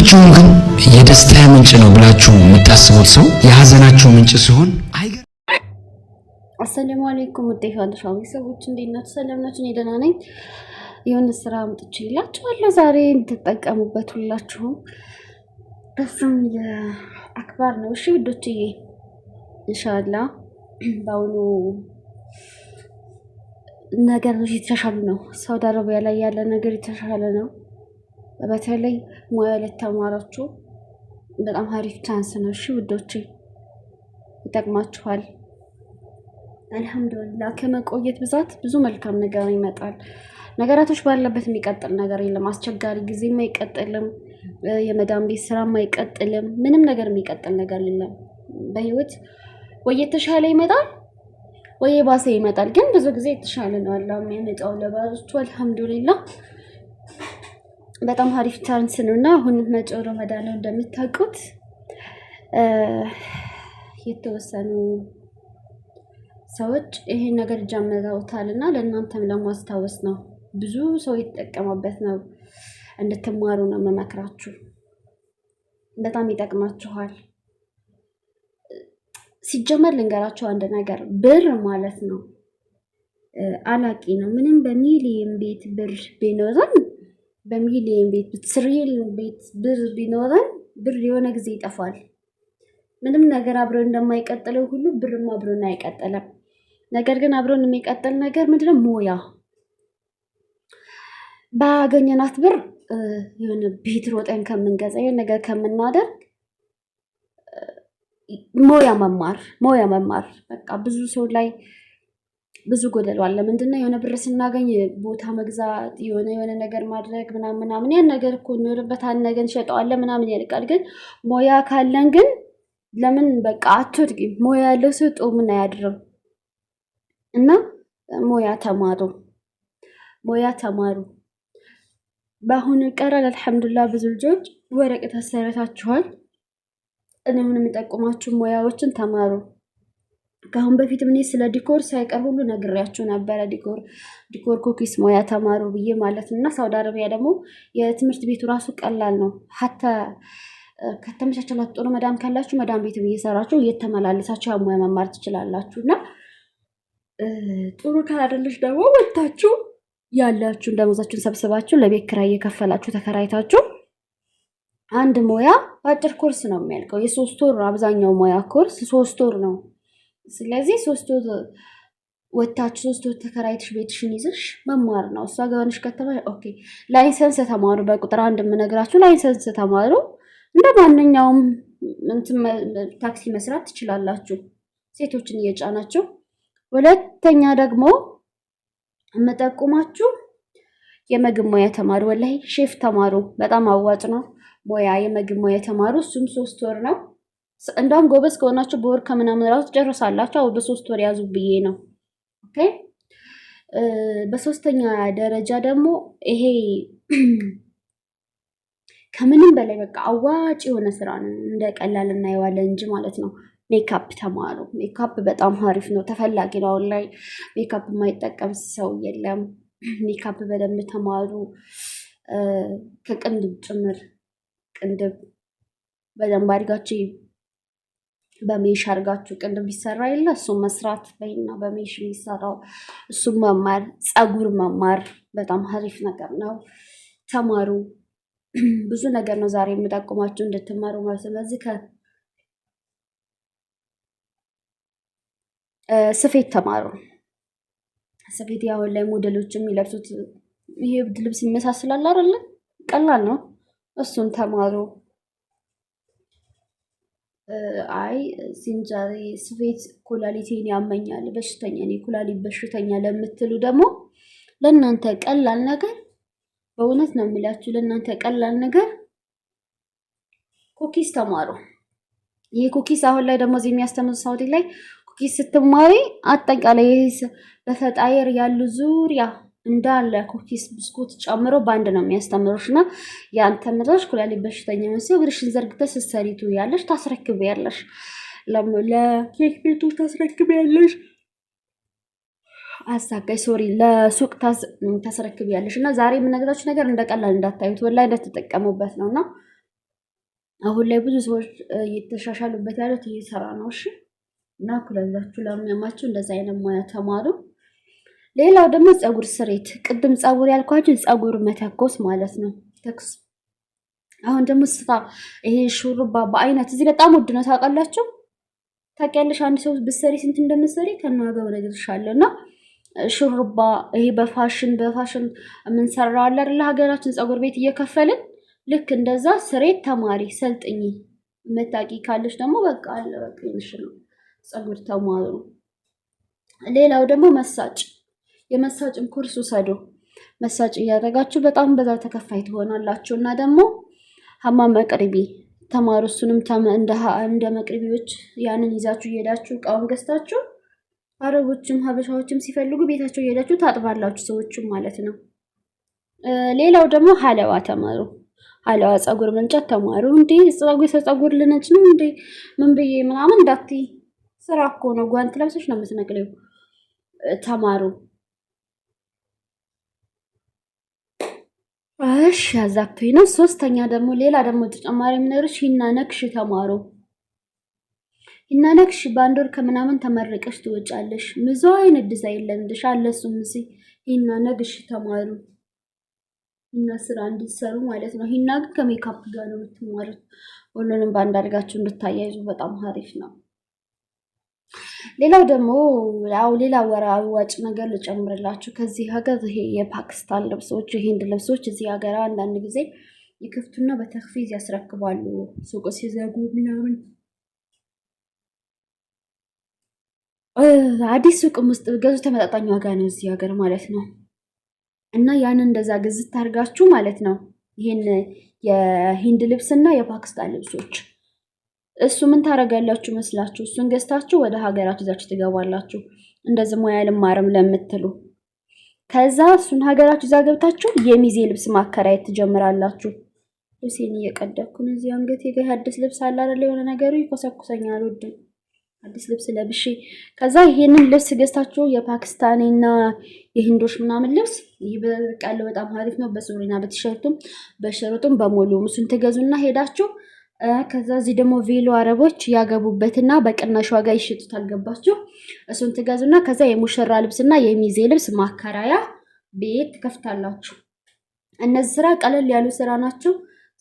ሁላችሁም ግን የደስታ ምንጭ ነው ብላችሁ የምታስቡት ሰው የሐዘናችሁ ምንጭ ሲሆን አሰላሙ አለይኩም ወራህመቱላሂ ሰዎች እንዴት ናችሁ? ሰላም ናችሁ? እኔ ደህና ነኝ። የሆነ ስራ አምጥቼላችኋለሁ ዛሬ እንድትጠቀሙበት ሁላችሁም። ደስም የአክባር ነው። እሺ ውዶችዬ ኢንሻአላህ ባውኑ ነገሮች የተሻሻሉ ነው። ሳውዲ አረቢያ ላይ ያለ ነገር የተሻሻለ ነው። በተለይ ሙያ ለተማራችሁ በጣም አሪፍ ቻንስ ነው። እሺ ውዶቼ ይጠቅማችኋል። አልহামዱሊላህ ከመቆየት ብዛት ብዙ መልካም ነገር ይመጣል። ነገራቶች ባለበት የሚቀጥል ነገር የለም። አስቸጋሪ ጊዜም አይቀጥልም። የመዳም ቤት ስራም አይቀጥልም። ምንም ነገር የሚቀጥል ነገር የለም። በህይወት ወይ የተሻለ ይመጣል ወይ ባሰ ይመጣል። ግን ብዙ ጊዜ የተሻለ ነው አላህ የሚያመጣው ለባሮቹ አልহামዱሊላህ። በጣም አሪፍ ቻንስ ነውና አሁን መጪው ረመዳን ነው እንደምታውቁት የተወሰኑ ሰዎች ይሄን ነገር ጀምረውታልና ለእናንተም ለማስታወስ ነው። ብዙ ሰው ይተጠቀመበት ነው። እንድትማሩ ነው መመክራችሁ። በጣም ይጠቅማችኋል። ሲጀመር ልንገራችሁ አንድ ነገር ብር ማለት ነው አላቂ ነው። ምንም በሚሊየን ቤት ብር ቢኖረን በሚሊየን ቤት ትሪል ቤት ብር ቢኖረን ብር የሆነ ጊዜ ይጠፋል። ምንም ነገር አብሮ እንደማይቀጥለው ሁሉ ብርም አብሮን አይቀጥልም። ነገር ግን አብሮን የሚቀጥል ነገር ምንድነው? ሞያ ባገኘናት ብር የሆነ ቤት ሮጠን ከምንገዛ የሆነ ነገር ከምናደርግ ሞያ መማር በቃ ብዙ ሰው ላይ ብዙ ጎደሎ አለ። ምንድነው? የሆነ ብር ስናገኝ ቦታ መግዛት የሆነ ነገር ማድረግ ምናምን ያን ነገር እኮ እንኖርበታል ነገር እንሸጠዋለን ምናምን ያልቃል። ግን ሞያ ካለን ግን ለምን በቃ አትወድቂም። ሞያ ያለው ሰው ጦምን አያድርም። እና ሞያ ተማሩ። በአሁኑ ቀረል አልহামዱሊላህ ብዙ ልጆች ወረቀት አሰራታችኋል። እኔም የምጠቁማችሁ ሞያዎችን ተማሩ። ከአሁን በፊት ምን ስለ ዲኮር ሳይቀር ሁሉ ነግሬያችሁ ነበር። ዲኮር ኩኪስ ሞያ ተማሩ ብዬ ማለት እና ሳውዲ አረቢያ ደግሞ የትምህርት ቤቱ ራሱ ቀላል ነው። ሀታ ከተመቻቸላችሁ ጥሩ መዳም ካላችሁ መዳም ቤት እየሰራችሁ እየተመላለሳችሁ ያ ሞያ መማር ትችላላችሁና ጥሩ ካላደለሽ ደግሞ ወጣችሁ ያላችሁ ደሞዛችሁን ሰብስባችሁ ለቤት ኪራይ እየከፈላችሁ ተከራይታችሁ አንድ ሞያ አጭር ኮርስ ነው የሚያልቀው። የ3 ወር አብዛኛው ሞያ ኮርስ 3 ወር ነው። ስለዚህ 3 ወር ወጣችሁ 3 ወር ተከራይተሽ ቤትሽን ይዘሽ መማር ነው። እሷ ጋርሽ ከተማ ኦኬ ላይሰንስ ተማሩ። በቁጥር አንድ የምነግራችሁ ላይሰንስ ተማሩ። እንደ ማንኛውም ታክሲ መስራት ትችላላችሁ ሴቶችን እየጫናችሁ። ሁለተኛ ደግሞ እመጠቁማችሁ የምግብ ሙያ ተማሩ። ወላሂ ሼፍ ተማሩ። በጣም አዋጭ ነው ሙያ። የምግብ ሙያ ተማሩ። እሱም 3 ወር ነው። እንደውም ጎበዝ ከሆናችሁ በወር ከምናምን ራሱ ትጨርሳላችሁ። አው በ3 ወር ያዙ ብዬ ነው። ኦኬ በሶስተኛ ደረጃ ደግሞ ይሄ ከምንም በላይ በቃ አዋጭ የሆነ ስራ ነው። እንደ ቀላል እናየዋለን እንጂ ማለት ነው። ሜካፕ ተማሩ። ሜካፕ በጣም አሪፍ ነው፣ ተፈላጊ ነው። አሁን ላይ ሜካፕ የማይጠቀም ሰው የለም። ሜካፕ በደንብ ተማሩ። ከቅንድብ ጭምር ቅንድብ በደንብ አድርጋችሁ በሜሽ አድርጋችሁ ቅንድብ ይሰራ የለ እሱም መስራት በይና በሜሽ የሚሰራው እሱም መማር። ፀጉር መማር በጣም አሪፍ ነገር ነው። ተማሩ። ብዙ ነገር ነው ዛሬ የምጠቁማችሁ እንድትማሩ ማለት ነው። ስለዚህ ስፌት ተማሩ። ስፌት ያው ላይ ሞዴሎች የሚለብሱት ይሄ ብድ ልብስ ይመሳሰላል አይደል? ቀላል ነው። እሱን ተማሩ። አይ ሲንጀሪ ስፌት ኩላሊቴን ያመኛል በሽተኛ ነኝ ኩላሊት በሽተኛ ለምትሉ ደግሞ ለእናንተ ቀላል ነገር በእውነት ነው የሚላችሁ ለእናንተ ቀላል ነገር ኩኪስ ተማሩ። ይሄ ኩኪስ አሁን ላይ ደግሞ እዚህ የሚያስተምሩ ሳውዲ ላይ ኩኪስ ስትማሪ አጠቃላይ በፈጣየር ያሉ ዙሪያ እንዳለ ኩኪስ ብስኩት ጨምሮ ባንድ ነው የሚያስተምሩሽና ያን ተምረሽ ኩላሊት በሽተኛ መስሎ እግርሽን ዘርግተሽ ስትሰሪቱ ያለሽ ታስረክቢያለሽ። ለኬክ ቤቶች ታስረክቢያለሽ። አሳቀይ ሶሪ ለሱቅ ታስረክቢያለሽ እና ዛሬ የምነግራችሁ ነገር እንደቀላል እንዳታዩት ወላሂ እንደተጠቀሙበት ነውና አሁን ላይ ብዙ ሰዎች እየተሻሻሉበት ያሉት ይሄ ስራ ነው። እሺ እና ኩላሊታችሁ ለሚያማችሁ እንደዛ አይነት ሙያ ተማሩ። ሌላው ደግሞ ፀጉር ስሬት፣ ቅድም ፀጉር ያልኳችሁ ፀጉር መተኮስ ማለት ነው። ተክስ አሁን ደግሞ ስፋ ይሄ ሹሩባ በአይነት እዚህ በጣም ውድ ነው ታውቃላችሁ። ታውቂያለሽ አንድ ሰው ብትሰሪ ስንት እንደምትሰሪ ከነዋጋው እነግርሻለሁና ሹሩባ ይሄ በፋሽን የምንሰራው አለ አይደል ሀገራችን ፀጉር ቤት እየከፈልን ልክ እንደዛ ስሬት ተማሪ ሰልጥኝ። መታቂ ካለሽ ደግሞ በቃ አለ በቃ ይልሽ ነው ፀጉር ተማሩ። ሌላው ደግሞ መሳጭ፣ የመሳጭም ኮርስ ውሰዱ። መሳጭ እያደረጋችሁ በጣም በዛ ተከፋይ ትሆናላችሁ። እና ደግሞ ሀማም መቅሪቢ ተማሩ። እሱንም እንደ መቅሪቢዎች ያንን ይዛችሁ እየሄዳችሁ እቃውን ገዝታችሁ አረቦችም ሀበሻዎችም ሲፈልጉ ቤታቸው እየሄዳችሁ ታጥባላችሁ፣ ሰዎችም ማለት ነው። ሌላው ደግሞ ሀለዋ ተማሩ። ሀለዋ ፀጉር መንጨት ተማሩ። እንዴ ፀጉር ልነጭ ነው እንዴ ምን ብዬ ምናምን እንዳትዪ፣ ስራ እኮ ነው። ጓንት ለብሰሽ ነው የምትነቅለው። ተማሩ። እሺ አዛክቶኝ ነው። ሶስተኛ ደግሞ ሌላ ደግሞ ተጨማሪ ምንርሽ ሂና ነክሽ ተማሩ። ሂና ነክሽ በአንድ ወር ከምናምን ተመረቀሽ ትወጫለሽ። ብዙ አይነት ዲዛይን ለምድሽ አለሱም ሲ ሂና ነግሽ ተማሩ። ሂና ስራ እንድትሰሩ ማለት ነው። ሂና ግን ከሜካፕ ጋር ነው የምትማሩት። ሁሉንም በአንድ አድርጋችሁ እንድታያይዙ በጣም አሪፍ ነው። ሌላው ደግሞ ሌላ ወራዊ ወጭ ነገር ልጨምርላችሁ። ከዚህ ሀገር ይሄ የፓኪስታን ልብሶች፣ የሂንድ ልብሶች እዚህ ሀገር አንዳንድ ጊዜ ይከፍቱና በተክፊዝ ያስረክባሉ። ሱቅ ሲዘጉ ምናምን አዲስ ሱቅም ውስጥ ገዙ ተመጣጣኝ ዋጋ ነው እዚህ ሀገር ማለት ነው። እና ያንን እንደዛ ግዝት አድርጋችሁ ማለት ነው ይሄን የሂንድ ልብስና የፓኪስታን ልብሶች እሱ ምን ታረጋላችሁ መስላችሁ? እሱን ገዝታችሁ ወደ ሀገራችሁ ይዛችሁ ትገባላችሁ። እንደዚህ ሙያ ልማርም ለምትሉ ከዛ እሱን ሀገራችሁ ይዛ ገብታችሁ የሚዜ ልብስ ማከራየት ትጀምራላችሁ። ልብሴን እየቀደኩ ነው። እዚህ አንገቴ ጋር አዲስ ልብስ አለ አይደል? የሆነ ነገሩ ይኮሰኩሰኛል። ወድ አዲስ ልብስ ለብሼ ከዛ ይሄንን ልብስ ገዝታችሁ የፓኪስታኒና የሂንዶች ምናምን ልብስ ይሄ በቃለ በጣም አሪፍ ነው። በሱሪና በቲሸርቱም በሸርጡም በሙሉም እሱን ትገዙና ሄዳችሁ ከዛ እዚህ ደግሞ ቬሎ አረቦች ያገቡበትና በቅናሽ ዋጋ ይሽጡታል። ገባችሁ? እሱን ትገዙና ከዛ የሙሽራ ልብስና የሚዜ ልብስ ማከራያ ቤት ትከፍታላችሁ። እነዚህ ስራ ቀለል ያሉ ስራ ናቸው።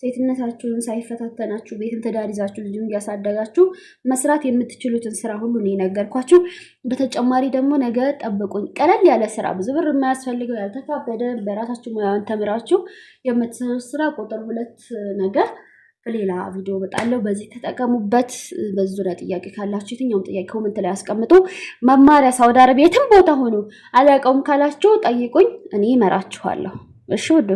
ሴትነታችሁን ሳይፈታተናችሁ ቤትን ትዳር ይዛችሁ ልጅም እያሳደጋችሁ መስራት የምትችሉትን ስራ ሁሉ ነው የነገርኳችሁ። በተጨማሪ ደግሞ ነገ ጠብቁኝ። ቀለል ያለ ስራ ብዙ ብር የማያስፈልገው ያልተካበደ በራሳችሁ ሙያውን ተምራችሁ የምትሰሩት ስራ ቁጥር 2 ነገር በሌላ ቪዲዮ በጣለው። በዚህ ተጠቀሙበት። በዚህ ዙሪያ ጥያቄ ካላችሁ የትኛውም ጥያቄ ኮሜንት ላይ አስቀምጡ። መማሪያ ሳውዲ አረቢያ የትም ቦታ ሆኖ አላውቀውም ካላችሁ ጠይቁኝ፣ እኔ እመራችኋለሁ። እሺ ወዶች